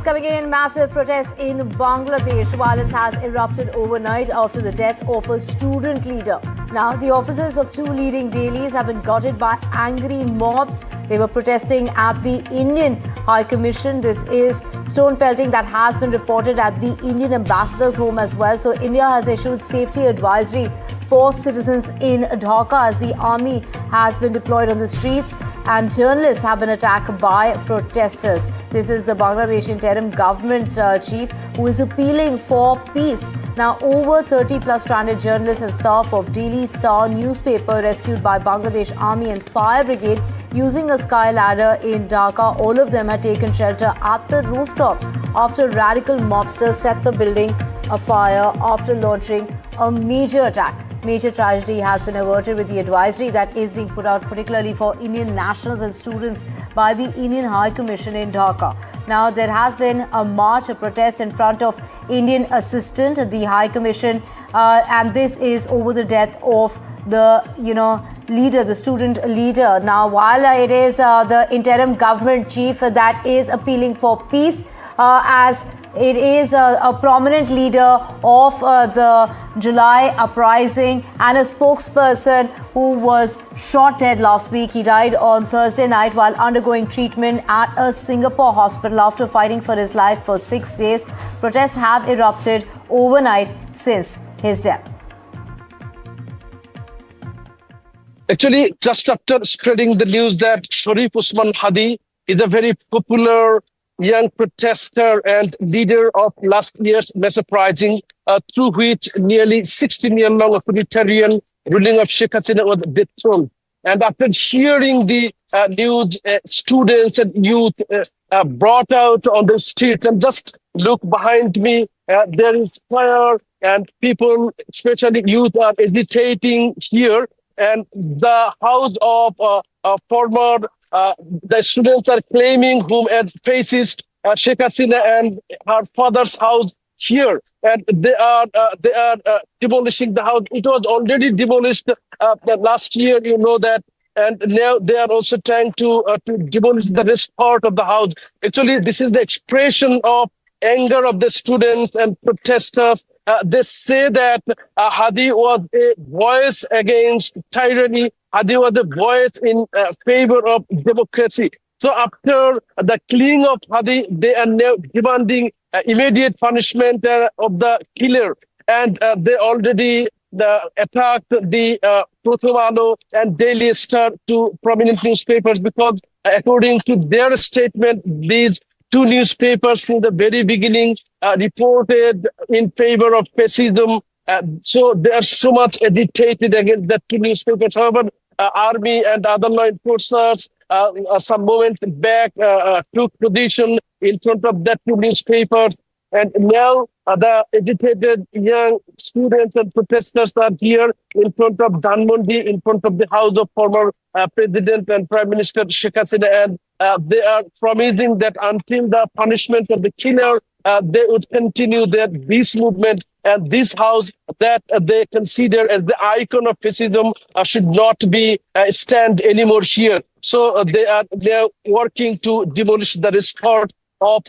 coming in. Massive protests in Bangladesh. Violence has erupted overnight after the death of a student leader. Now, the offices of two leading dailies have been gutted by angry mobs. They were protesting at the Indian High Commission. This is stone pelting that has been reported at the Indian ambassador's home as well. So, India has issued safety advisory for citizens in Dhaka as the army has been deployed on the streets and journalists have been attacked by protesters. This is the Bangladesh Interim government chief who is appealing for peace. Now, over 30 plus stranded journalists and staff of Daily Star newspaper rescued by Bangladesh Army and Fire Brigade using a sky ladder in Dhaka. All of them had taken shelter at the rooftop after radical mobsters set the building afire after launching a major attack. Major tragedy has been averted with the advisory that is being put out particularly for Indian nationals and students by the Indian High Commission in Dhaka. Now, there has been a march, a protest in front of Indian assistant, the High Commission, and this is over the death of the, leader, the student leader. Now, while it is the interim government chief that is appealing for peace, as it is a prominent leader of the July Uprising and a spokesperson who was shot dead last week. He died on Thursday night while undergoing treatment at a Singapore hospital after fighting for his life for 6 days. Protests have erupted overnight since his death. Actually, just after spreading the news that Osman Hadi is a very popular young protester and leader of last year's mass uprising, through which nearly 16 years long authoritarian ruling of Sheikh Hasina was dethroned. And after hearing the news, students and youth brought out on the street, and just look behind me, there is fire and people, especially youth, are agitating here. And the house of former the students are claiming whom as fascist Sheikh Hasina and her father's house here, and they are demolishing the house. It was already demolished last year, you know that, and now they are also trying to demolish the rest part of the house. Actually, this is the expression of anger of the students and protesters. They say that Hadi was a voice against tyranny. Hadi was a voice in favor of democracy. So after the killing of Hadi, they are now demanding immediate punishment of the killer. And they already attacked the Prothomalo and Daily Star, two prominent newspapers, because according to their statement, these two newspapers from the very beginning reported in favor of fascism. So they are so much agitated against the two newspapers. However, army and other law enforcers some moment back took position in front of that two newspapers. And now the agitated young students and protesters are here in front of Dhanmondi, in front of the house of former President and Prime Minister Sheikh Hasina. And they are promising that until the punishment of the killer, they would continue their peace movement. And this house that they consider as the icon of fascism should not be stand anymore here. So they are working to demolish the rest part of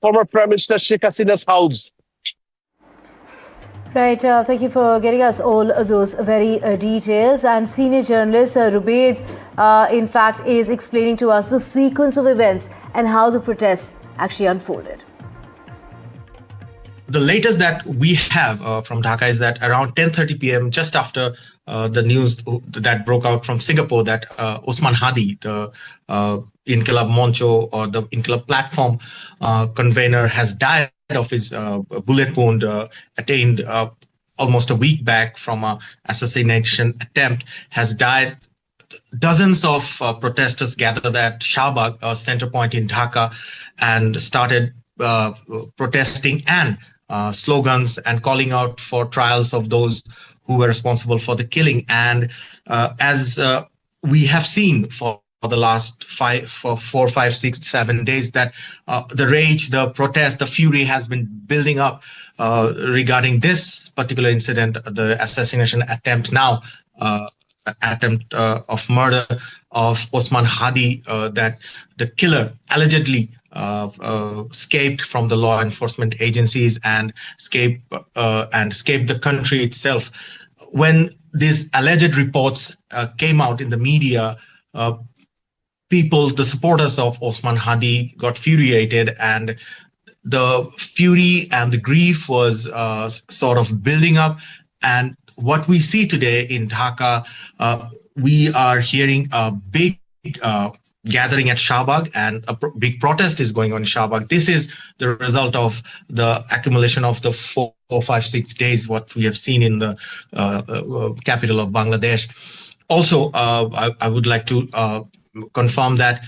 former Prime Minister Sheikh Hasina's house. Right, thank you for getting us all those very details. And senior journalist Rubaid, in fact, is explaining to us the sequence of events and how the protests actually unfolded. The latest that we have from Dhaka is that around 10:30 p.m., just after the news that broke out from Singapore that Osman Hadi, the Inqilab Moncho or the Inqilab platform convener, has died of his bullet wound attained almost a week back from an assassination attempt, has died. Dozens of protesters gathered at Shahbag, a center point in Dhaka, and started protesting and slogans and calling out for trials of those who were responsible for the killing. And as we have seen for the last 4, 5, 6, 7 days, that the rage, the protest, the fury has been building up regarding this particular incident, the assassination attempt now, of murder of Osman Hadi, that the killer allegedly escaped from the law enforcement agencies and escaped the country itself. When these alleged reports came out in the media, the supporters of Osman Hadi got furiated, and the fury and the grief was sort of building up. And what we see today in Dhaka, we are hearing a big gathering at Shahbag, and a big protest is going on in Shahbag. This is the result of the accumulation of the 4, 5, 6 days, what we have seen in the capital of Bangladesh. Also, I would like to confirm that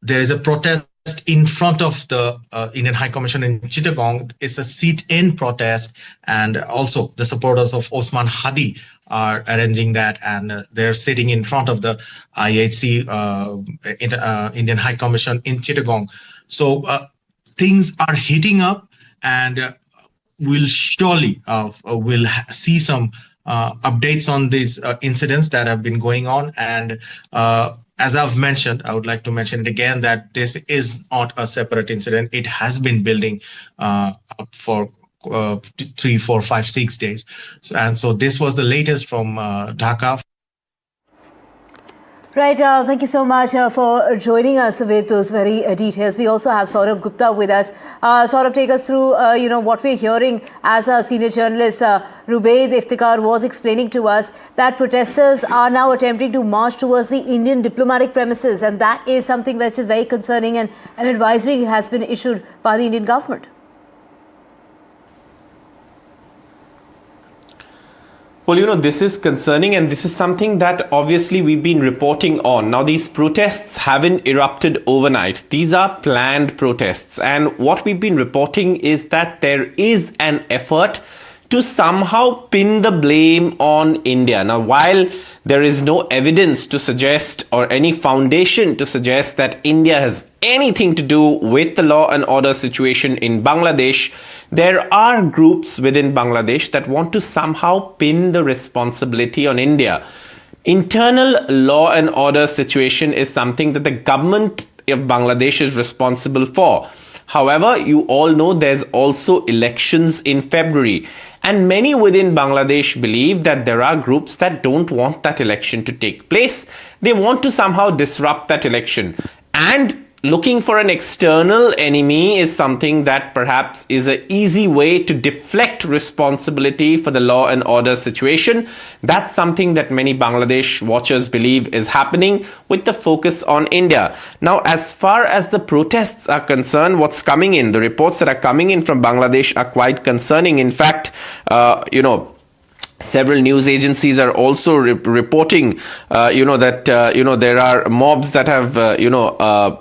there is a protest in front of the Indian High Commission in Chittagong. It's a sit-in protest, and also the supporters of Osman Hadi are arranging that, and they're sitting in front of the IHC Indian High Commission in Chittagong. So things are heating up, and we'll surely see some updates on these incidents that have been going on. And as I've mentioned, I would like to mention it again that this is not a separate incident. It has been building up for 3, 4, 5, 6 days. So this was the latest from Dhaka. Right, thank you so much for joining us with those very details. We also have Saurabh Gupta with us. Saurabh, take us through, what we're hearing as a senior journalist. Rubaid Iftikhar was explaining to us that protesters are now attempting to march towards the Indian diplomatic premises, and that is something which is very concerning, and an advisory has been issued by the Indian government. Well, this is concerning, and this is something that obviously we've been reporting on. Now, these protests haven't erupted overnight. These are planned protests. And what we've been reporting is that there is an effort to somehow pin the blame on India. Now, while there is no evidence to suggest, or any foundation to suggest, that India has anything to do with the law and order situation in Bangladesh, there are groups within Bangladesh that want to somehow pin the responsibility on India. Internal law and order situation is something that the government of Bangladesh is responsible for. However, you all know there's also elections in February. And many within Bangladesh believe that there are groups that don't want that election to take place. They want to somehow disrupt that election. And looking for an external enemy is something that perhaps is an easy way to deflect responsibility for the law and order situation. That's something that many Bangladesh watchers believe is happening, with the focus on India. Now, as far as the protests are concerned, what's coming in, the reports that are coming in from Bangladesh are quite concerning. In fact, several news agencies are also reporting, that there are mobs that have,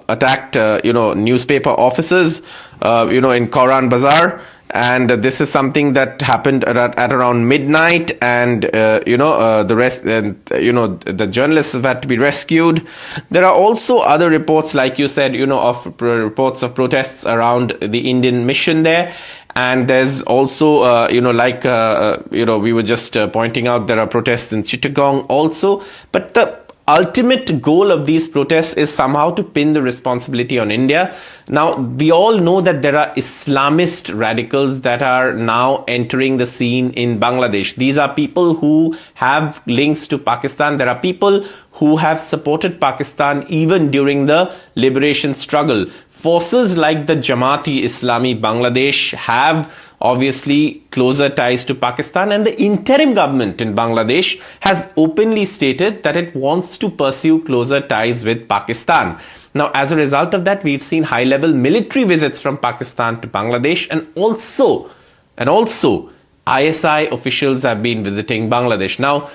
attacked, newspaper offices, in Koran Bazaar. And this is something that happened at around midnight, and the rest, and the journalists have had to be rescued. There are also other reports, like you said, of reports of protests around the Indian mission there. And there's also, we were just pointing out, there are protests in Chittagong also. But the ultimate goal of these protests is somehow to pin the responsibility on India. Now, we all know that there are Islamist radicals that are now entering the scene in Bangladesh. These are people who have links to Pakistan. There are people who have supported Pakistan even during the liberation struggle. Forces like the Jamaat-e-Islami Bangladesh have obviously closer ties to Pakistan, and the interim government in Bangladesh has openly stated that it wants to pursue closer ties with Pakistan. Now, as a result of that, we've seen high-level military visits from Pakistan to Bangladesh, and also ISI officials have been visiting Bangladesh. Now,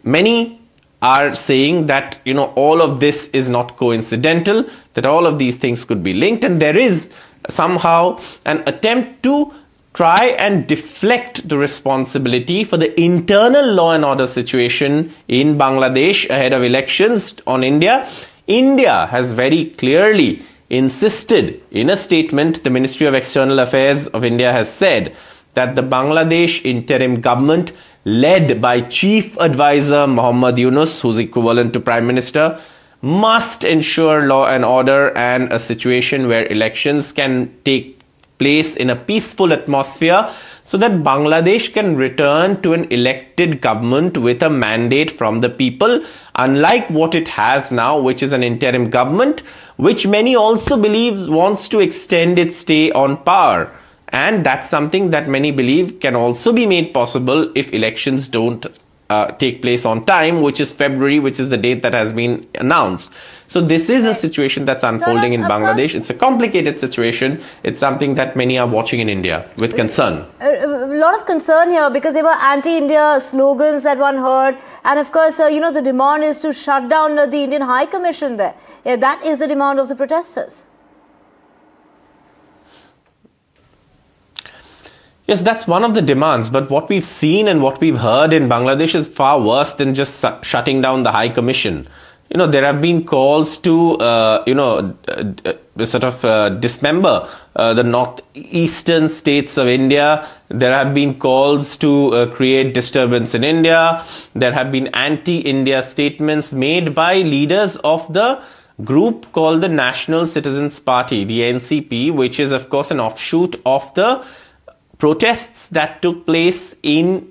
many are saying that, all of this is not coincidental, that all of these things could be linked, and there is somehow an attempt to try and deflect the responsibility for the internal law and order situation in Bangladesh ahead of elections on India. India has very clearly insisted in a statement, the Ministry of External Affairs of India has said that the Bangladesh interim government, led by Chief Advisor Muhammad Yunus, who's equivalent to Prime Minister, must ensure law and order and a situation where elections can take place in a peaceful atmosphere so that Bangladesh can return to an elected government with a mandate from the people, unlike what it has now, which is an interim government, which many also believe wants to extend its stay on power. And that's something that many believe can also be made possible if elections don't take place on time, which is February, which is the date that has been announced. So this is a situation that's unfolding in Bangladesh. It's a complicated situation. It's something that many are watching in India with concern. A lot of concern here because there were anti-India slogans that one heard, and of course, the demand is to shut down the Indian High Commission there. Yeah, that is the demand of the protesters. Yes, that's one of the demands, but what we've seen and what we've heard in Bangladesh is far worse than just shutting down the High Commission. There have been calls to, dismember the northeastern states of India. There have been calls to create disturbance in India. There have been anti-India statements made by leaders of the group called the National Citizens Party, the NCP, which is, of course, an offshoot of the protests that took place in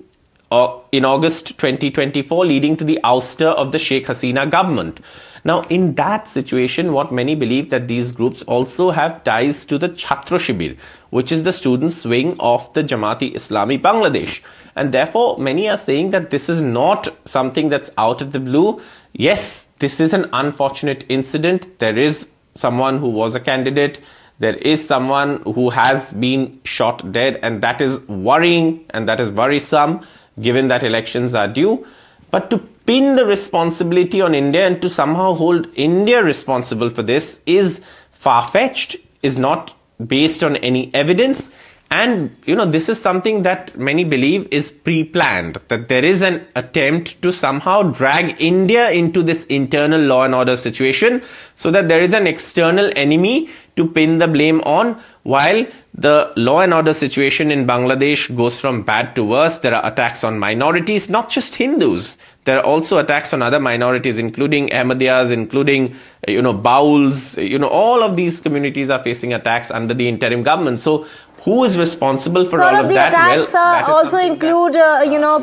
August 2024, leading to the ouster of the Sheikh Hasina government. Now, in that situation, what many believe that these groups also have ties to the Chhatra Shibir, which is the students' wing of the Jamaat-e-Islami Bangladesh. And therefore, many are saying that this is not something that's out of the blue. Yes, this is an unfortunate incident. There is someone who was a candidate. There is someone who has been shot dead, and that is worrying and that is worrisome given that elections are due. But to pin the responsibility on India and to somehow hold India responsible for this is far-fetched, is not based on any evidence. And, this is something that many believe is pre-planned, that there is an attempt to somehow drag India into this internal law and order situation so that there is an external enemy to pin the blame on, while the law and order situation in Bangladesh goes from bad to worse. There are attacks on minorities, not just Hindus. There are also attacks on other minorities, including Ahmadiyas, including, Bauls. All of these communities are facing attacks under the interim government. So who is responsible for all of that? Attacks also include,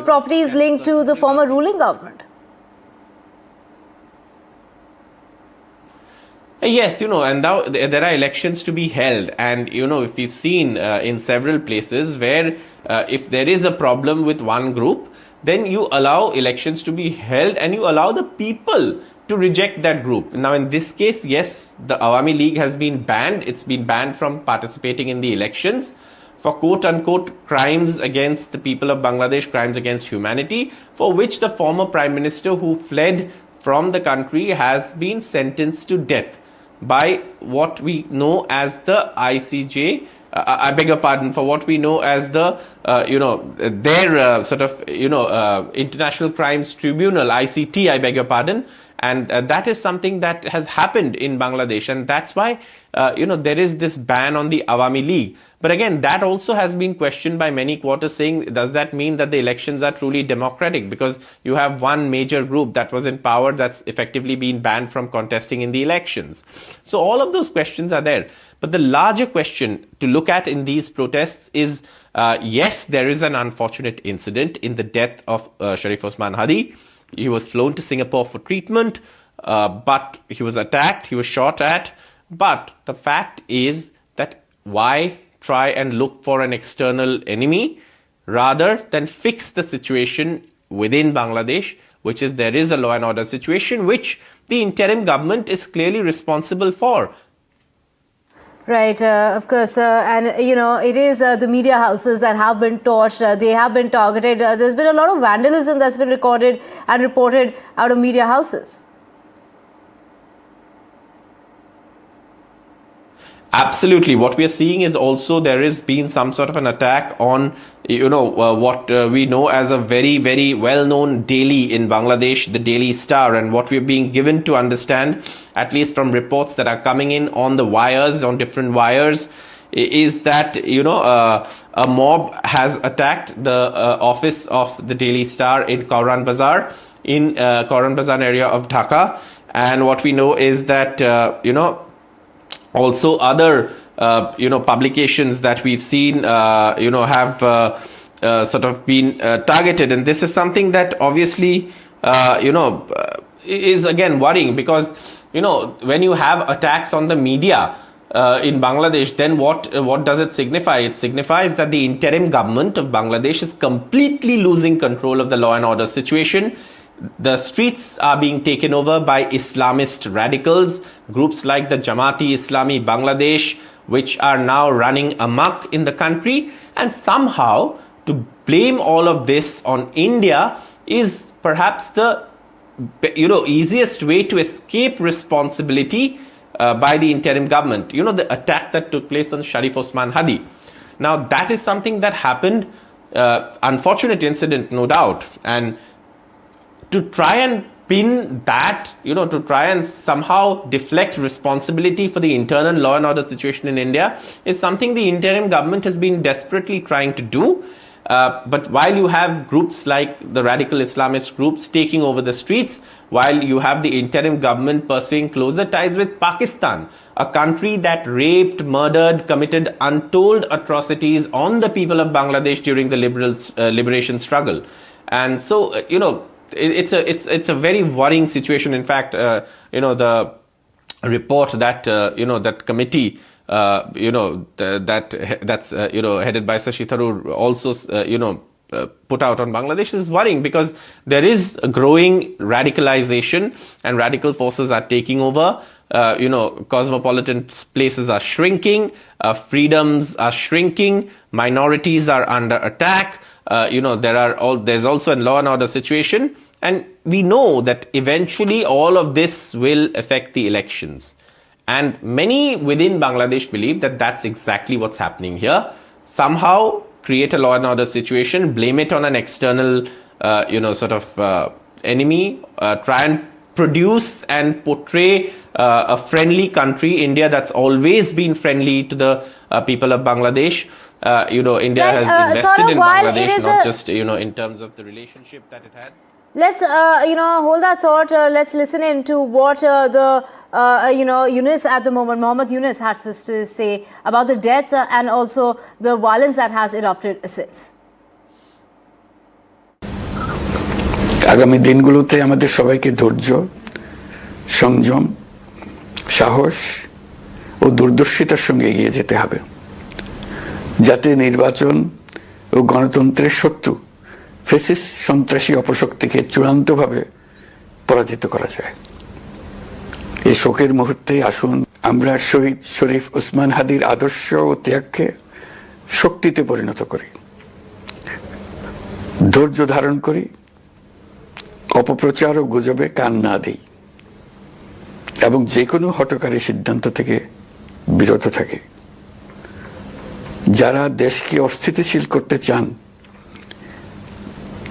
properties linked to the former ruling government. Yes, and now there are elections to be held. And, if we've seen in several places where if there is a problem with one group, then you allow elections to be held and you allow the people to reject that group. Now, in this case, yes, the Awami League has been banned. It's been banned from participating in the elections for quote-unquote crimes against the people of Bangladesh, crimes against humanity, for which the former Prime Minister who fled from the country has been sentenced to death by what we know as the ICJ. I beg your pardon, for what we know as the, International Crimes Tribunal, ICT, I beg your pardon. And that is something that has happened in Bangladesh. And that's why, there is this ban on the Awami League. But again, that also has been questioned by many quarters, saying, does that mean that the elections are truly democratic? Because you have one major group that was in power that's effectively been banned from contesting in the elections. So all of those questions are there. But the larger question to look at in these protests is, yes, there is an unfortunate incident in the death of Sharif Osman Hadi. He was flown to Singapore for treatment, but he was attacked, he was shot at. But the fact is that why try and look for an external enemy rather than fix the situation within Bangladesh, which is there is a law and order situation, which the interim government is clearly responsible for. Right, of course, and it is the media houses that have been torched, they have been targeted. There's been a lot of vandalism that's been recorded and reported out of media houses. Absolutely. What we are seeing is also there has been some sort of an attack on, what we know as a very, very well-known daily in Bangladesh, the Daily Star. And what we're being given to understand, at least from reports that are coming in on the wires, on different wires, is that, a mob has attacked the office of the Daily Star in Kauran Bazar, in Kauran Bazar area of Dhaka. And what we know is that, also other, publications that we've seen, have sort of been targeted. And this is something that obviously, is again worrying, because, when you have attacks on the media in Bangladesh, then what does it signify? It signifies that the interim government of Bangladesh is completely losing control of the law and order situation. The streets are being taken over by Islamist radicals, groups like the Jamaati Islami Bangladesh, which are now running amok in the country. And somehow, to blame all of this on India is perhaps the easiest way to escape responsibility by the interim government. The attack that took place on Sharif Osman Hadi. Now, that is something that happened, unfortunate incident, no doubt. And to try and pin that, to try and somehow deflect responsibility for the internal law and order situation in India is something the interim government has been desperately trying to do. But while you have groups like the radical Islamist groups taking over the streets, while you have the interim government pursuing closer ties with Pakistan, a country that raped, murdered, committed untold atrocities on the people of Bangladesh during the liberation struggle. And so, it's a very worrying situation. In fact, the report that that committee that's headed by Shashi Tharoor also put out on Bangladesh is worrying, because there is a growing radicalization and radical forces are taking over. Cosmopolitan places are shrinking, freedoms are shrinking, minorities are under attack. There's also a law and order situation, and we know that eventually all of this will affect the elections. And many within Bangladesh believe that that's exactly what's happening here. Somehow create a law and order situation, blame it on an external, enemy, try and produce and portray a friendly country, India, that's always been friendly to the people of Bangladesh. India has invested in Bangladesh, not just, in terms of the relationship that it had. Let's, hold that thought. Let's listen in to what Yunus at the moment, Mohammed Yunus, has to say about the death and also the violence that has erupted since. আগামী দিনগুলোতে আমাদের সবাইকে ধৈর্য, সংযম, সাহস ও দূরদর্শিতার সঙ্গে এগিয়ে যেতে হবে, যাতে নির্বাচন ও গণতন্ত্রের শত্রু ফ্যাসিস্ট সন্ত্রাসী অপশক্তিকে চূড়ান্তভাবে পরাজিত করা যায়। এই শোকের মুহূর্তে আসুন আমরা শহীদ শরীফ ওসমান হাদির আদর্শ ও ত্যাগকে শক্তিতে পরিণত করি, ধৈর্য ধারণ করি, অপপ্রচার ও গুজবে কান না দেই এবং যে কোনো হঠকারী সিদ্ধান্ত থেকে বিরত থাকি। যারা দেশকে অস্থিতিশীল করতে চান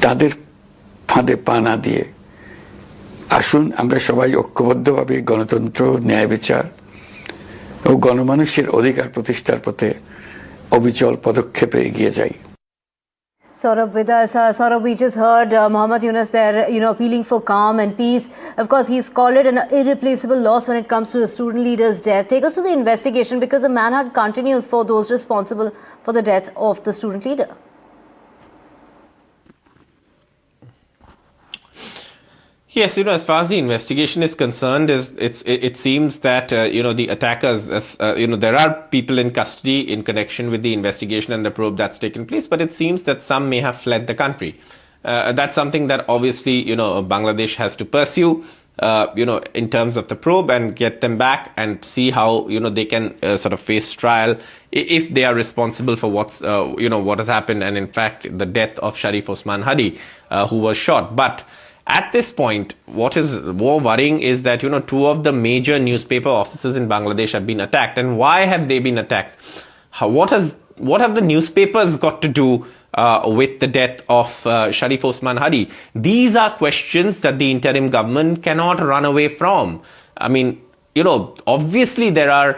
তাদের ফাঁদে পা না দিয়ে আসুন আমরা সবাই ঐক্যবদ্ধভাবে গণতন্ত্র, ন্যায় বিচার ও গণমানুষের অধিকার প্রতিষ্ঠার পথে অবিচল পদক্ষেপে এগিয়ে যাই। Saurabh with us. Saurabh, we just heard Mohammed Yunus there, appealing for calm and peace. Of course, he's called it an irreplaceable loss when it comes to the student leader's death. Take us to the investigation, because the manhunt continues for those responsible for the death of the student leader. Yes, as far as the investigation is concerned, it seems that the attackers, there are people in custody in connection with the investigation and the probe that's taken place, but it seems that some may have fled the country. That's something that obviously Bangladesh has to pursue, in terms of the probe, and get them back and see how they can sort of face trial if they are responsible for what has happened, and in fact the death of Sharif Osman Hadi, who was shot. But at this point, what is more worrying is that, two of the major newspaper offices in Bangladesh have been attacked. And why have they been attacked? What have the newspapers got to do with the death of Sharif Osman Hadi? These are questions that the interim government cannot run away from. I mean, obviously there are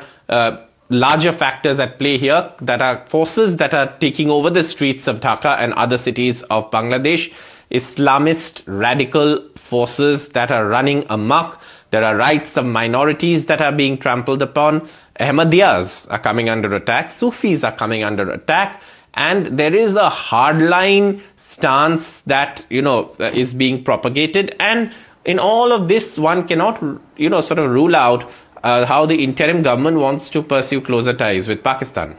larger factors at play here, that are forces that are taking over the streets of Dhaka and other cities of Bangladesh. Islamist radical forces that are running amok, There are rights of minorities that are being trampled upon. Ahmadiyas are coming under attack. Sufis are coming under attack. And there is a hardline stance that, is being propagated. And in all of this, one cannot, sort of rule out how the interim government wants to pursue closer ties with Pakistan.